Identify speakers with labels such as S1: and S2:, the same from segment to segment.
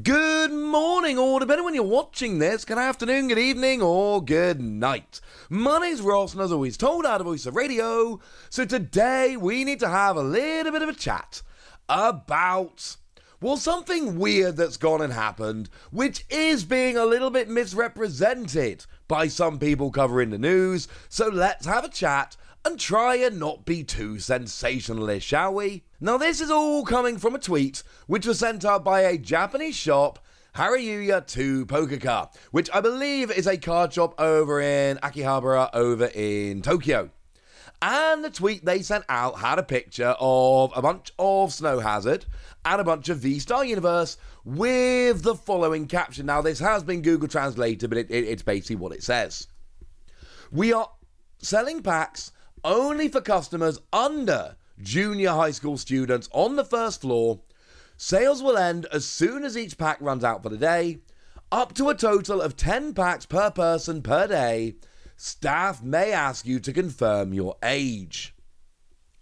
S1: Good morning, or depending when you're watching this, good afternoon, good evening, or good night. My name's Ross, and as always told out of Voice of Radio, so today we need to have a little bit of a chat about, well, something weird that's gone and happened, which is being a little bit misrepresented by some people covering the news, so let's have a chat and try and not be too sensationalist, shall we? Now, this is all coming from a tweet which was sent out by a Japanese shop, Harayuya 2 Poker, which I believe is a card shop over in Akihabara over in Tokyo. And the tweet they sent out had a picture of a bunch of Snow Hazard and a bunch of V-Star Universe with the following caption. Now, this has been Google translated, but it's basically what it says. We are selling packs only for customers under junior high school students on the first floor. Sales will end as soon as each pack runs out for the day. Up to a total of 10 packs per person per day. Staff may ask you to confirm your age.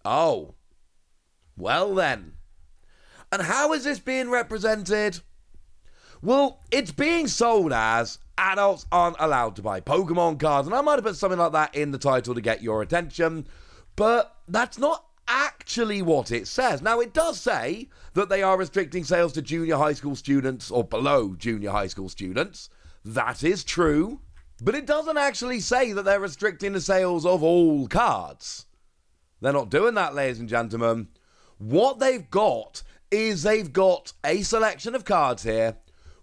S1: Oh. Well then. And how is this being represented? Well, it's being sold as adults aren't allowed to buy Pokemon cards, and I might have put something like that in the title to get your attention, but that's not actually what it says. Now, it does say that they are restricting sales to junior high school students or below junior high school students. That is true, but it doesn't actually say that they're restricting the sales of all cards. They're not doing that, ladies and gentlemen. What they've got is they've got a selection of cards here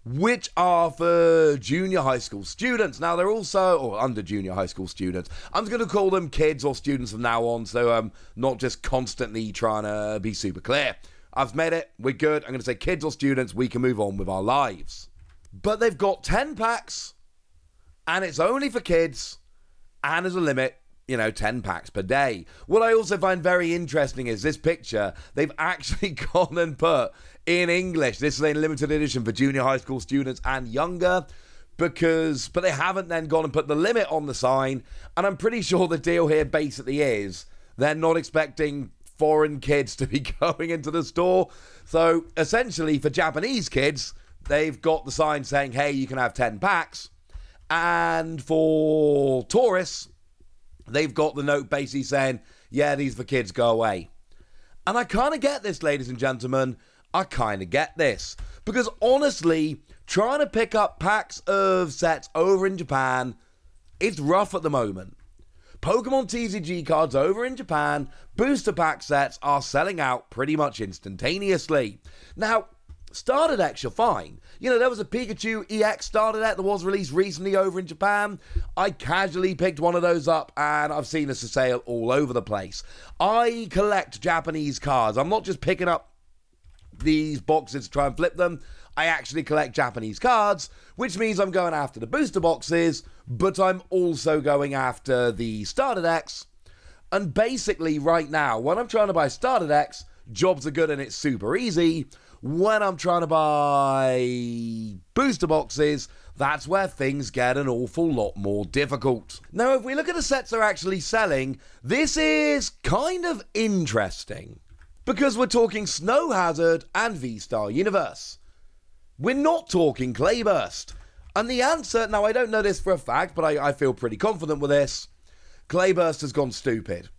S1: which are for junior high school students. Now, they're also, or under junior high school students. I'm just going to call them kids or students from now on, so I'm not just constantly trying to be super clear. I've made it, we're good. I'm going to say kids or students, we can move on with our lives. But they've got 10 packs, and it's only for kids, and there's a limit, 10 packs per day. What I also find very interesting is this picture, they've actually gone and put in English. This is a limited edition for junior high school students and younger, but they haven't then gone and put the limit on the sign, and I'm pretty sure the deal here basically is they're not expecting foreign kids to be going into the store. So essentially for Japanese kids, they've got the sign saying, hey, you can have 10 packs, and for tourists, they've got the note basically saying, yeah, these are for kids, go away. And I kind of get this, ladies and gentlemen. I kind of get this. Because honestly, trying to pick up packs of sets over in Japan, it's rough at the moment. Pokemon TCG cards over in Japan, booster pack sets are selling out pretty much instantaneously. Now, starter decks, you're fine. There was a Pikachu EX starter deck that was released recently over in Japan. I casually picked one of those up, and I've seen this for sale all over the place. I collect Japanese cards. I'm not just picking up these boxes to try and flip them. I actually collect Japanese cards, which means I'm going after the booster boxes, but I'm also going after the starter decks. And basically, right now, when I'm trying to buy starter decks, jobs are good and it's super easy. When I'm trying to buy booster boxes, that's where things get an awful lot more difficult. Now, if we look at the sets they're actually selling, this is kind of interesting, because we're talking Snow Hazard and V-Star Universe. We're not talking Clayburst. And the answer, now I don't know this for a fact, but I feel pretty confident with this, Clayburst has gone stupid.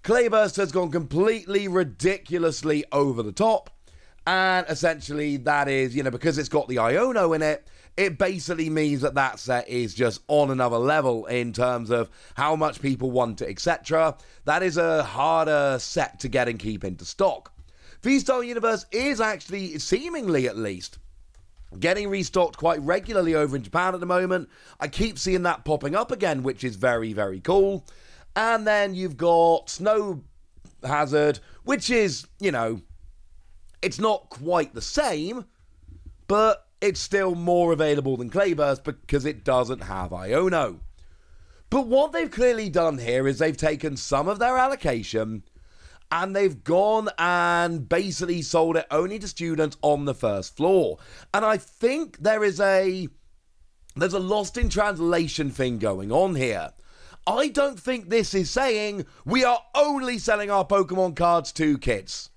S1: Clayburst has gone completely ridiculously over the top. And essentially that is, because it's got the Iono in it, it basically means that set is just on another level in terms of how much people want it, etc. That is a harder set to get and keep into stock. V-Star Universe is actually, seemingly at least, getting restocked quite regularly over in Japan at the moment. I keep seeing that popping up again, which is very, very cool. And then you've got Snow Hazard, which is, it's not quite the same, but it's still more available than Clayburst because it doesn't have Iono. But what they've clearly done here is they've taken some of their allocation and they've gone and basically sold it only to students on the first floor. And I think there's a lost in translation thing going on here. I don't think this is saying we are only selling our Pokemon cards to kids.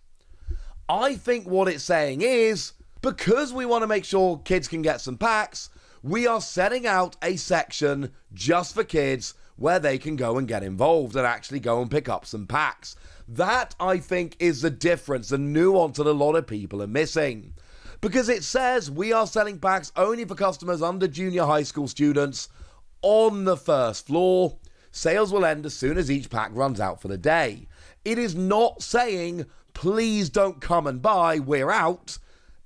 S1: I think what it's saying is Because we want to make sure kids can get some packs, we are setting out a section just for kids where they can go and get involved and actually go and pick up some packs. That, I think, is the difference, the nuance that a lot of people are missing. Because it says we are selling packs only for customers under junior high school students on the first floor. Sales will end as soon as each pack runs out for the day. It is not saying, please don't come and buy, we're out.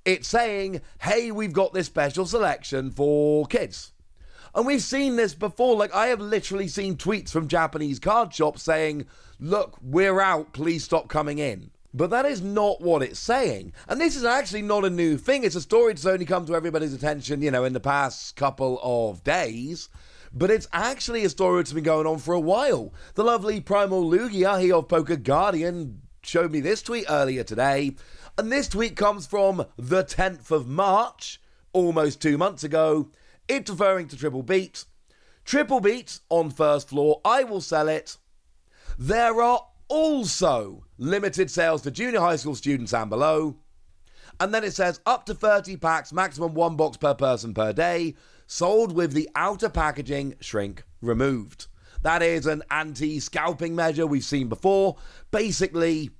S1: It's saying, hey, we've got this special selection for kids. And we've seen this before. Like, I have literally seen tweets from Japanese card shops saying, look, we're out, please stop coming in. But that is not what it's saying. And this is actually not a new thing. It's a story that's only come to everybody's attention, in the past couple of days. But it's actually a story that's been going on for a while. The lovely Primal Lugia, he of Poker Guardian, showed me this tweet earlier today. And this tweet comes from the 10th of March, almost 2 months ago. It's referring to Triple Beat. Triple Beat on first floor, I will sell it. There are also limited sales for junior high school students and below. And then it says up to 30 packs, maximum 1 box per person per day, sold with the outer packaging shrink removed. That is an anti-scalping measure we've seen before. Basically,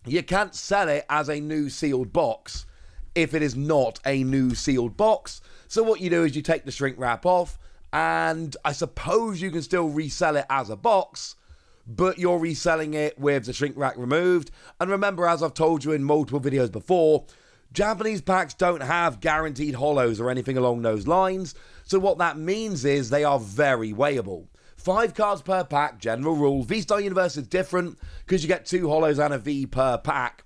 S1: you can't sell it as a new sealed box if it is not a new sealed box. So what you do is you take the shrink wrap off, and I suppose you can still resell it as a box, but you're reselling it with the shrink wrap removed. And remember, as I've told you in multiple videos before, Japanese packs don't have guaranteed holos or anything along those lines. So what that means is they are very weighable. 5 cards per pack, general rule. V-Star Universe is different because you get 2 holos and a V per pack.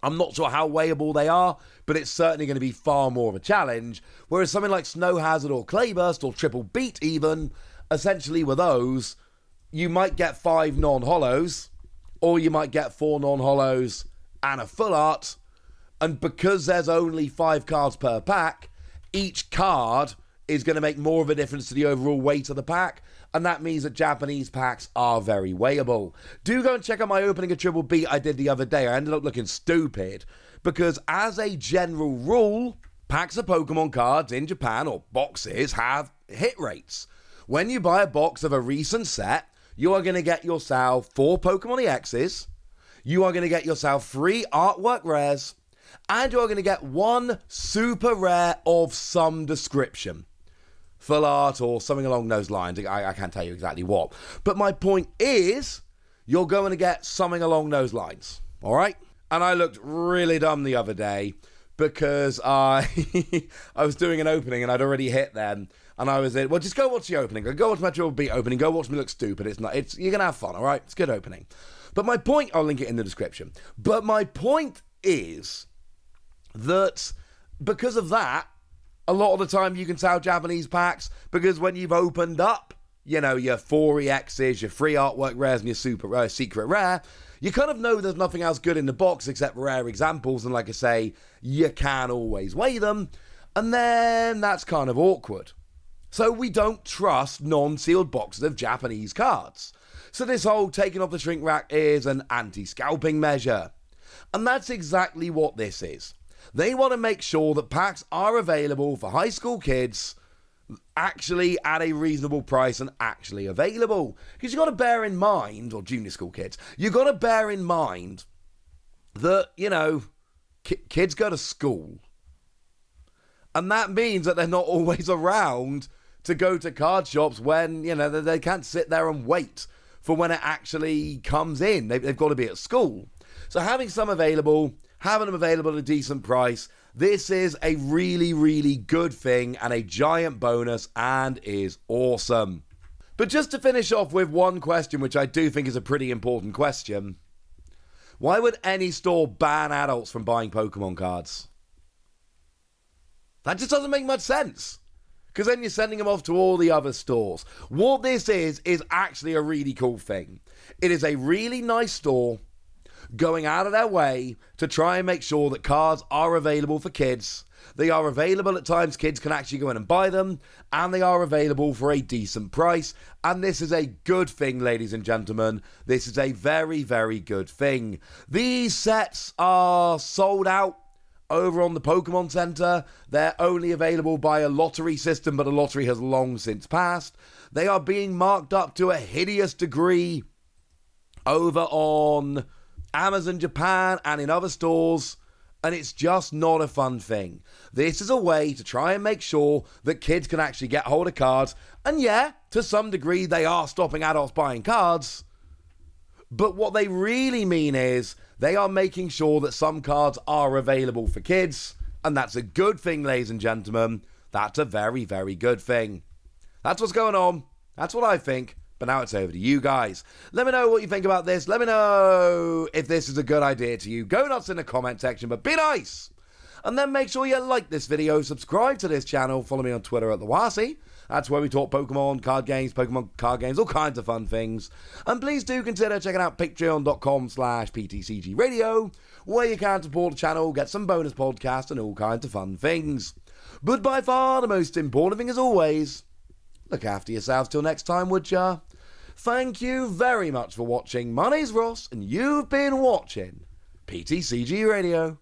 S1: I'm not sure how weighable they are, but it's certainly going to be far more of a challenge. Whereas something like Snow Hazard or Clayburst or Triple Beat even, essentially with those, you might get 5 non-holos, or you might get 4 non-holos and a full art. And because there's only 5 cards per pack, each card is going to make more of a difference to the overall weight of the pack. And that means that Japanese packs are very weighable. Do go and check out my opening of Triple Beat I did the other day. I ended up looking stupid because as a general rule, packs of Pokemon cards in Japan, or boxes, have hit rates. When you buy a box of a recent set, you are going to get yourself 4 Pokemon EXs, you are going to get yourself 3 artwork rares, and you are going to get 1 super rare of some description. Full art or something along those lines. I can't tell you exactly what. But my point is, you're going to get something along those lines. All right? And I looked really dumb the other day because I was doing an opening and I'd already hit them. And I was in, well, just go watch the opening. Go watch my Triple Beat opening. Go watch me look stupid. You're going to have fun, all right? It's a good opening. But my point, I'll link it in the description. But my point is that because of that, a lot of the time you can sell Japanese packs because when you've opened up, your 4 EXs, your 3 artwork rares, and your super secret rare, you kind of know there's nothing else good in the box except rare examples. And like I say, you can always weigh them. And then that's kind of awkward. So we don't trust non-sealed boxes of Japanese cards. So this whole taking off the shrink wrap is an anti-scalping measure. And that's exactly what this is. They want to make sure that packs are available for high school kids actually at a reasonable price and actually available. Because you've got to bear in mind, or junior school kids, you've got to bear in mind that, kids go to school. And that means that they're not always around to go to card shops when, they can't sit there and wait for when it actually comes in. They've got to be at school. So having some available, having them available at a decent price, this is a really, really good thing and a giant bonus and is awesome. But just to finish off with one question, which I do think is a pretty important question. Why would any store ban adults from buying Pokemon cards? That just doesn't make much sense. Because then you're sending them off to all the other stores. What this is actually a really cool thing. It is a really nice store going out of their way to try and make sure that cards are available for kids. They are available at times kids can actually go in and buy them, and they are available for a decent price. And this is a good thing, ladies and gentlemen. This is a very, very good thing. These sets are sold out over on the Pokémon Center. They're only available by a lottery system, but a lottery has long since passed. They are being marked up to a hideous degree over on Amazon Japan and in other stores, and it's just not a fun thing. This is a way to try and make sure that kids can actually get hold of cards, and yeah, to some degree they are stopping adults buying cards, but what they really mean is they are making sure that some cards are available for kids, and that's a good thing, ladies and gentlemen. That's a very, very good thing. That's what's going on. That's what I think. But now it's over to you guys. Let me know what you think about this. Let me know if this is a good idea to you. Go nuts in the comment section, but be nice. And then make sure you like this video, subscribe to this channel, follow me on Twitter at @TheWasi. That's where we talk Pokemon card games, all kinds of fun things. And please do consider checking out patreon.com/PTCGradio, where you can support the channel, get some bonus podcasts, and all kinds of fun things. But by far the most important thing, as always, look after yourselves till next time, would ya? Thank you very much for watching. My name's Ross, and you've been watching PTCG Radio.